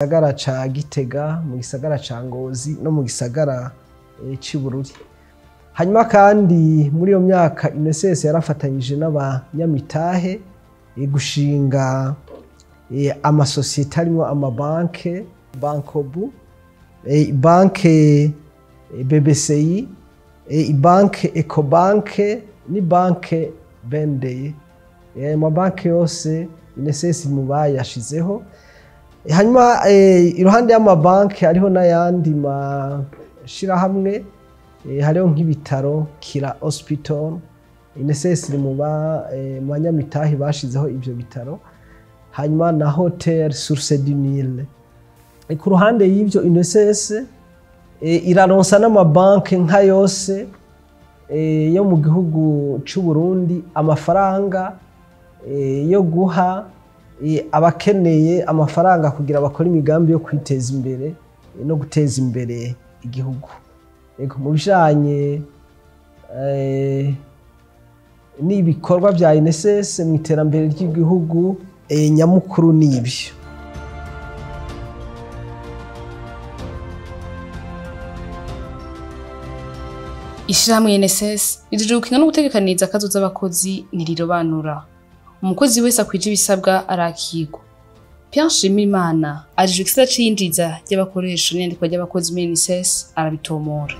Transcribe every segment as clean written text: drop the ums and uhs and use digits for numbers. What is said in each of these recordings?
gisagara ca Gitega, mu gisagara ca Ngozi no mu gisagara c'Ibururi. Hanyuma kandi muri iyo myaka INSS yarafatanyije n'abanyamitahe gushinga amasosiyete arimo amabanke, Bankobu, banke BBCI, banke Ecobanke ni banke bande. Amabanke yose INSS mubayashizeho. Hanyuma iruhande y'amabanke hariho n'ayandi mashirahamwe, hariho nk'ibitaro Kira Hospital. INSS iri mu banyamitahe bashizeho ivyo bitaro. Hanyuma na Hotel Source du Nil. Ku ruhande y'ivyo INSS iraronsa n'amabanke nka yose yo mu gihugu c'u Burundi amafaranga yo guha abakeneye amafaranga kugira bakora imigambi yo kwiteza imbere no guteza imbere igihugu. Mu bijanye n'ibikorwa vya INSS mu iterambere ry'igihugu nyamukuru n'ibyo. Ishirahamwe INSS rijujukinga no gutegekaniza akazo z'abakozi nirirobanura. Umukozi wese akwije ibisabwa arakirwa. Imana ajije ikisa cinjiza ry'abakoresha n'iyandikwa ry'abakozi muri INSS arabitomora.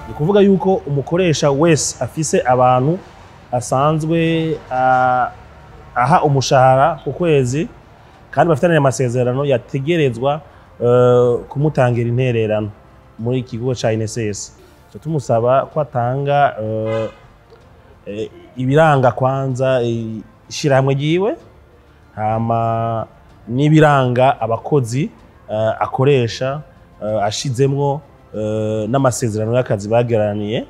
Ni kuvuga yuko umukoresha wese afise abantu asanzwe aha umushahara ku kwezi kandi bafitanye amasezerano yategerezwa kumutangira intererano muri ikigo ca INSS. Tumusaba ko atanga ibiranga kwanza ishirahamwe ryiwe, hama n'ibiranga abakozi akoresha ashizemwo n'amasezerano y'akazi bageraniye.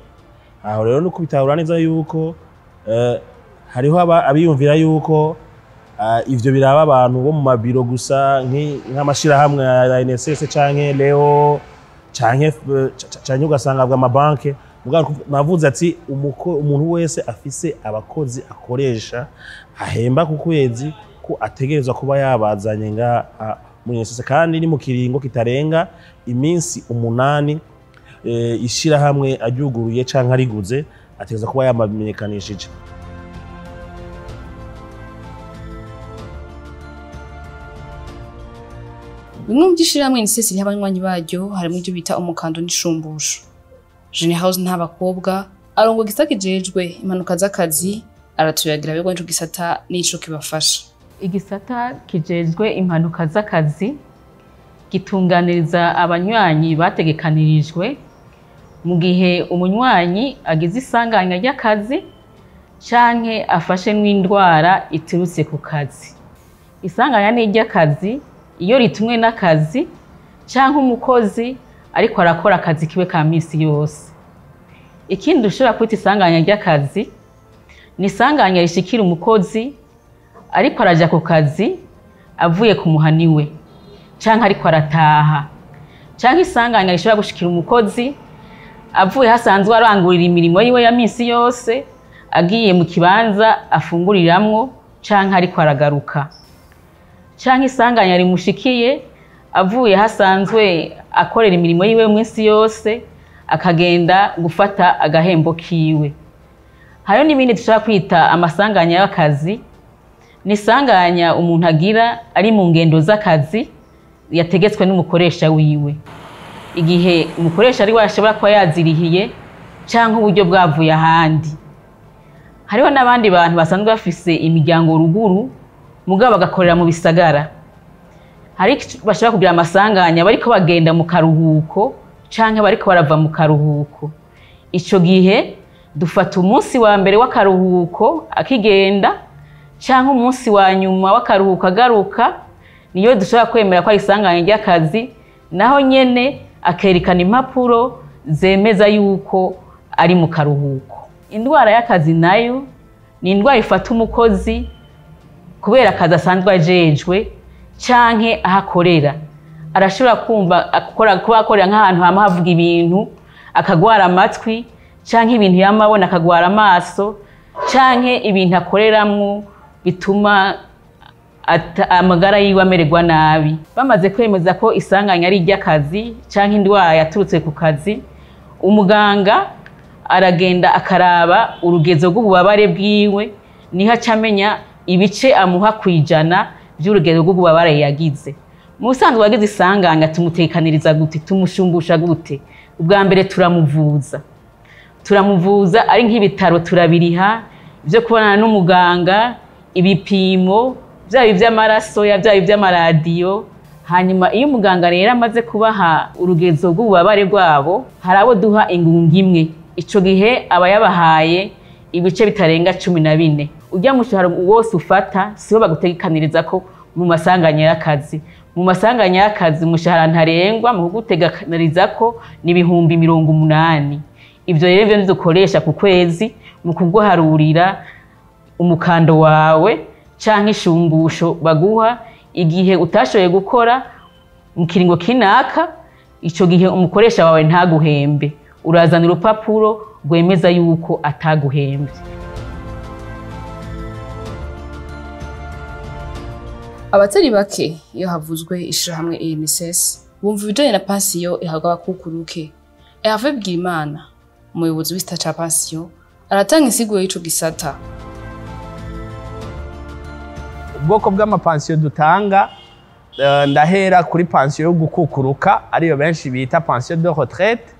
Aho rero nuko bitahura neza yuko hariho abiyumvira yuko ivyo biraba abantu bo mu mabiro gusa nk'amashirahamwe ya INSS canke Leo canke ugasanga bw'amabanke. Navuze ati umuntu wese afise abakozi akoresha ahemba ku kwezi ko ategerezwa kuba yabazanye nga muri INSS, kandi ni mu kiringo kitarenga iminsi 8 ishirahamwe aryuguruye canke ariguze ategerezwa kuba yamenyekanishije. Bimwe mu by'ishirahamwe INSS riha abanywanyi baryo harimo ibyo bita umukando n'ishumbusho. Jene House ntabakobwa arongo gisakijejwe impanuka z'akazi aratuyagira bego nco gisata n'ico kibafasha. Igisata kijejwe impanuka z'akazi gitunganiriza abanywanyi bategekanirijwe mu gihe umunywanyi agize isanganya ry'akazi canke afashe n'indwara iturutse ku kazi. Isanganya n'ijy'akazi iyo ritumwe n'akazi canke umukozi ariko arakora akazi kiwe ka misi yose. Ikindi ushobora kwita isanganya ry'akazi ni isanganya rishikira umukozi ariko araja ku kazi avuye ku muhani we canke ariko arataha, canke isanganya rishobora gushikira umukozi avuye hasanzwe arangurira imirimo yiwe ya misi yose agiye mu kibanza afunguriramwo canke ariko aragaruka, canke isanganya rimushikiye avuye hasanzwe akorera imirimo yiwe mwisi yose akagenda gufata agahembo kiwe. Hariho n'ibindi dushobora kwita amasanganya y'akazi. Ni isanganya umuntu agira ari mu ngendo z'akazi yategetswe n'umukoresha wiwe, igihe umukoresha ari washobora kuba yazirihiye canke uburyo bwavuye ahandi. Hariho n'abandi bantu basanzwe bafise imiryango ruguru mugabo bagakorera mu bisagara. Hari bashobora kugira amasanganya bariko bagenda mu karuhuko canke bariko barava mu karuhuko. Ico gihe dufata umunsi wa mbere w'akaruhuko akigenda canke umunsi wa nyuma w'akaruhuko agaruka, niyo dushobora kwemera ko ari isanganya ry'akazi, naho nyene akerekana impapuro zemeza yuko ari mu karuhuko. Indwara y'akazi nayo ni indwara ifata umukozi kubera akazi asanzwe ajejwe canke ahakorera. Arashobora kumva kuba akorera nk'ahantu hama havuga ibintu akagwara amatwi, canke ibintu yamabona akagwara amaso, canke ibintu akoreramwo bituma amagara yiwe amererwa nabi. Bamaze kwemeza ko isanganya ari iry'akazi canke indwara yaturutse ku kazi, umuganga aragenda akaraba urugezo rw'ububabare bwiwe, niho acamenya ibice amuha kwijana by'urugezo rw'ububabare yagize. Mu busanzwe wagize isanganya tumutekaniriza gute, tumushumbusha gute? Ubwa mbere turamuvuza ari nk'ibitaro, turabiriha ibyo kubonana n'umuganga, ibipimo byaba iby'amaraso byaba iby'amaradiyo. Hanyuma iyo umuganga rero amaze kubaha urugezo rw'ububabare bwabo, hari abo duha ingunga imwe, ico gihe aba yabahaye ibice bitarenga 14. Ujya mushahara wose ufata siho bagutegekaniriza ko mu masanganya y'akazi. Mu masanganya y'akazi umushahara ntarengwa mu kugutegekaniriza ko ni 80,000. Ivyo rero byo dukoresha ku kwezi mu kuguharurira umukando wawe canke ishumbusho baguha igihe utashoboye gukora mu kiringo kinaka. Ico gihe umukoresha wawe ntaguhembe, urazana urupapuro rwemeza yuko ataguhembye. Abatari bake iyo havuzwe ishirahamwe INSS bumva ibijanye na pansiyo ihabwa abakukuruke. Hervé Bwimana, umuyobozi w'isita ca pansiyo, aratanga insiguro y'ico gisata. Ubwoko bw'amapansiyo dutanga, ndahera kuri pansiyo yo gukukuruka ariyo benshi bita pansiyo de retraite.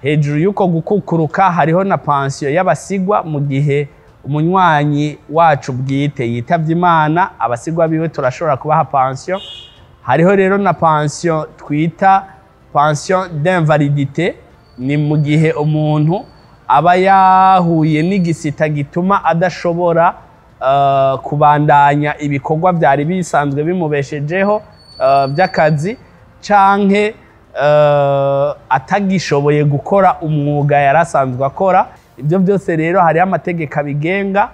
Hejuru yuko gukukuruka hariho na pansiyo y'abasigwa mu gihe umunywanyi wacu bwite yitavye Imana, abasigwa biwe turashobora kubaha pansiyo. Hariho rero na pansiyo twita pansiyo d'invalidité, ni mu gihe umuntu aba yahuye n'igisita gituma adashobora kubandanya ibikorwa byari bisanzwe bimubeshejeho by'akazi, canke atagishoboye gukora umwuga yarasanzwe akora. Ibyo byose rero hari amategeko abigenga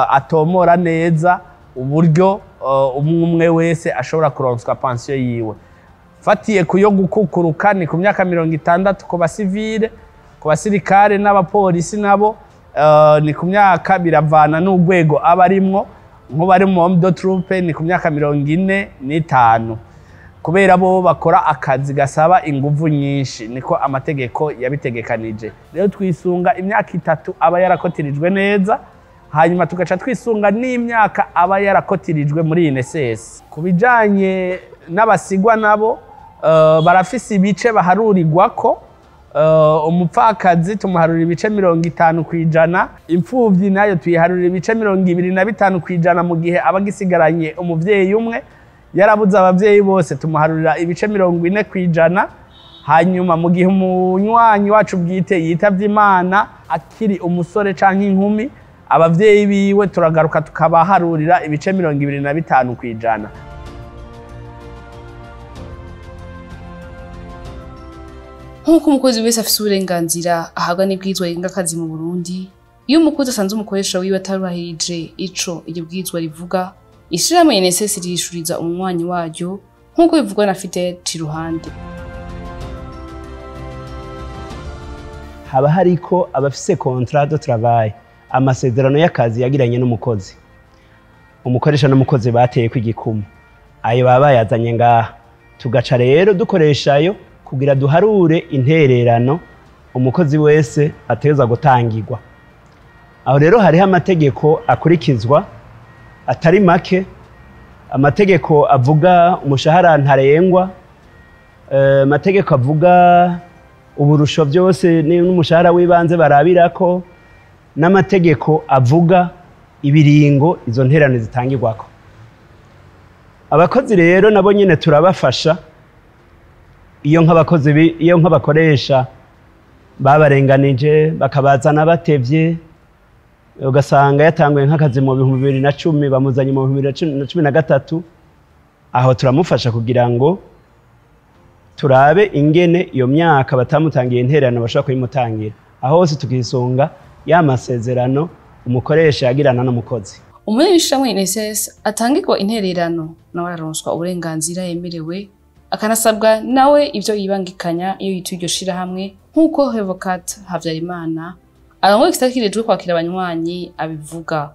atomora neza uburyo umwe wese ashobora kuronswa pansiyo yiwe. Fatiye kuyo gukukuruka ni ku myaka 60 ku basivile, ku basirikare n'abapolisi nabo ni ku myaka biravana n'urwego aba arimwo. Nk'ubari mu homme de troupe ni ku myaka 45, kubera bo bakora akazi gasaba inguvu nyinshi, niko amategeko yabitegekanije. Rero twisunga imyaka 3 aba yarakotirijwe neza, hanyuma tugaca twisunga n'imyaka aba yarakotirijwe muri INSS. Kubijanye n'abasigwa nabo barafise ibice baharurirwako. Umupfakazi tumuharurira ibice 50 kwijana, imfuvyi nayo tuyiharurira ibice 25 kwijana mu gihe abagisigaranye umuvyeyi umwe. Yarabuze abavyeyi bose tumuharurira ibice 40 kwijana. Hanyuma mu gihe umunywanyi wacu bwite yitavye Imana akiri umusore canke inkumi, abavyeyi biwe turagaruka tukabaharurira ibice 25 kwijana. Nk'uko umukozi wese afise uburenganzira ahabwa n'ibwirizwa rigenga akazi mu Burundi, iyo umukozi asanze umukoresha wiwe atarubahirije ico iryo bwirizwa rivuga, ishirahamwe INSS rishuriza umunywanyi waryo nk'uko bivugwa na Fidel Ciruhande. Haba hariko abafise contrat de travail, amasezerano y'akazi yagiranye n'umukozi. Umukoresha n'umukozi bateye kw'igikumu, ayo baba yazanye ngaha, tugaca rero dukoresha ayo kugira duharure intererano umukozi wese ateza gutangirwa. Aho rero hariho amategeko akurikizwa atari make. Amategeko avuga umushahara ntarengwa, amategeko avuga uburusho byose n'umushahara w'ibanze barabirako, n'amategeko avuga ibiringo izo nterano zitangirwako. Abakozi rero nabo nyene turabafasha iyo nk'abakoresha babarenganije bakabazana batevye, ugasanga yatanguye nk'akazi mu 2010 bamuzanye mu 2013, aho turamufasha kugira ngo turabe ingene iyo myaka batamutangiye intererano bashobora kuyimutangira. Aho hose tukisunga ya masezerano umukoresha yagirana n'umukozi. Umuyobozi w'ishirahamwe INSS atangirwa intererano nawe araronswa uburenganzira yemerewe, akanasabwa nawe ivyo yibangikanya iyo yituye iryo shirahamwe, nk'uko Revocat Havyarimana arongoye igisata kwakira abanywanyi abivuga.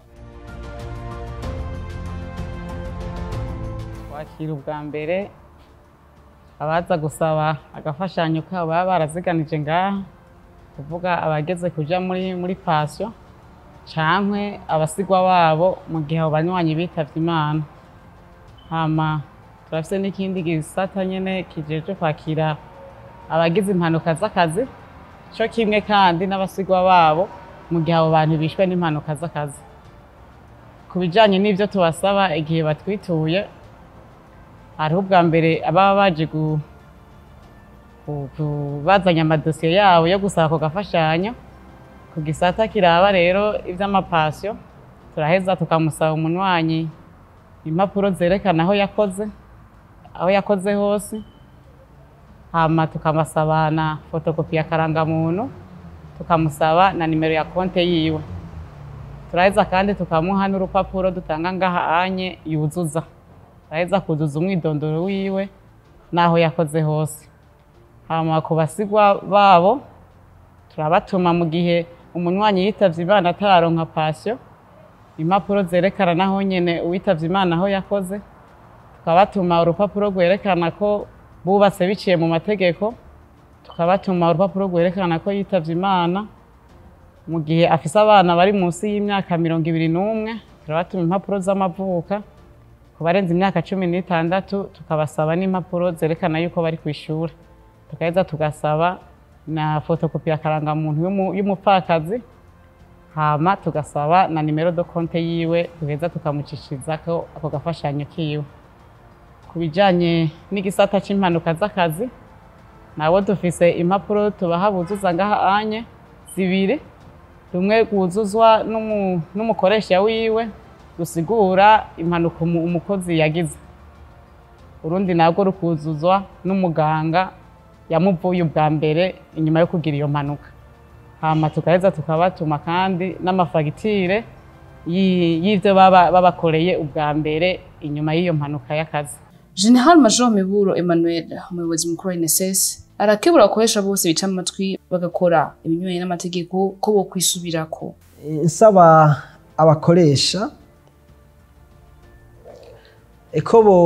kwakira ubwa mbere abaza gusaba agafashanyo kabo baba baraziganije ngaha, kuvuga abageze kuja muri pasyo cankwe abasigwa babo mu gihe abo banywanyi bitavye Imana. Hama turafise n'ikindi gisata nyene kijeje kwakira abagize impanuka z'akazi, co kimwe kandi n'abasigwa babo mu gihe abo bantu bishwe n'impanuka z'akazi. Ku bijanye n'ivyo tubasaba igihe batwituye, hariho ubwa mbere ababa baje bazanye amadosiye yabo yo gusaba ako gafashanyo. Ku gisata kiraba rero ivy'amapasyo, turaheza tukamusaba umunywanyi impapuro zerekana aho yakoze hose, hama tukamusaba na fotokopi ya karangamuntu, tukamusaba na nimero ya konte yiwe. Turaheza kandi tukamuha n'urupapuro dutanga ngaha anye yuzuza, turaheza kuzuza umwidondoro wiwe n'aho yakoze hose. Hama ku basigwa babo turabatuma mu gihe umunywanyi yitavye Imana atararonka pasyo, impapuro zerekana naho nyene uwitavye Imana aho yakoze, tukabatuma urupapuro rwerekana ko bubatse biciye mu mategeko, tukabatuma urupapuro rwerekana ko yitavye Imana. Mu gihe afise abana bari munsi y'imyaka 21, turabatuma impapuro z'amavuka. Ku barenze imyaka 16 tukabasaba n'impapuro zerekana yuko bari kw'ishuri. Tukaheza tugasaba na fotokopi ya karangamuntu y'umupfakazi, hama tugasaba na nimero do konte yiwe, tugaheza tukamucishizako ako gafashanyo kiwe. Ku bijanye n'igisata c'impanuka z'akazi, nabo dufise impapuro tubaha buzuza ngaha anye zibiri, rumwe rwuzuzwa n'umukoresha wiwe rusigura impanuka umukozi yagize, urundi nabwo rukuzuzwa n'umuganga yamuvuye ubwa mbere inyuma yo kugira iyo mpanuka. Hama tukaheza tukabatuma kandi n'amafagitire y'ivyo babakoreye ubwa mbere inyuma y'iyo mpanuka y'akazi. General Major Miburo Emmanuel, umuyobozi mukuru wa INSS, arakebura abakoresha bose bica amatwi bagakora ibinyuranye n'amategeko ko bo kwisubirako. Nsaba abakoresha ko bo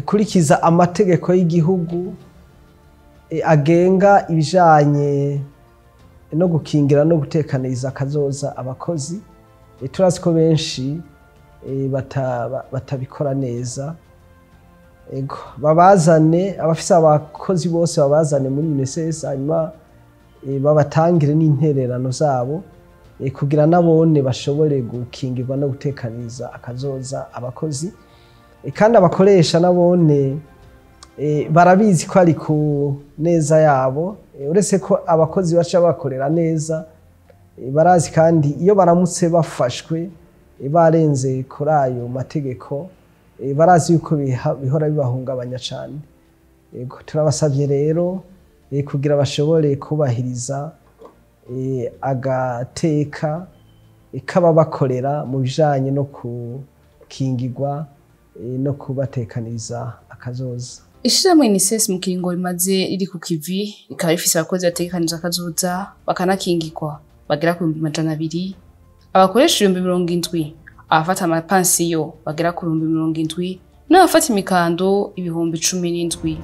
kurikiza amategeko y'igihugu agenga ibijanye no gukingira no gutekaniriza akazoza abakozi. Turazi ko benshi batabikora neza. Ego babazane, abafise abakozi bose babazane muri INSS, hanyuma babatangire n'intererano zabo kugira nabone bashobore gukingirwa no gutekaniriza akazoza abakozi. Kandi abakoresha nabone barabizi ko ari ku neza yabo, uretse ko abakozi baca bakorera neza, barazi kandi iyo baramutse bafashwe barenze kuri ayo mategeko, barazi yuko bihora bibahungabanya cyane. Yego turabasabye rero kugira bashobore kubahiriza agateka kaba bakorera mu bijanye no kukingirwa no kubatekaniriza akazoza. Ishirahamwe INSS mu kiringo rimaze riri ku kivi, rikaba rifise abakozi batekaniriza akazoza bakanakingirwa bagera ku 200, abakoresha 70, abafata amapansiyo bagera ku 70, n'abafata imikando 17,000.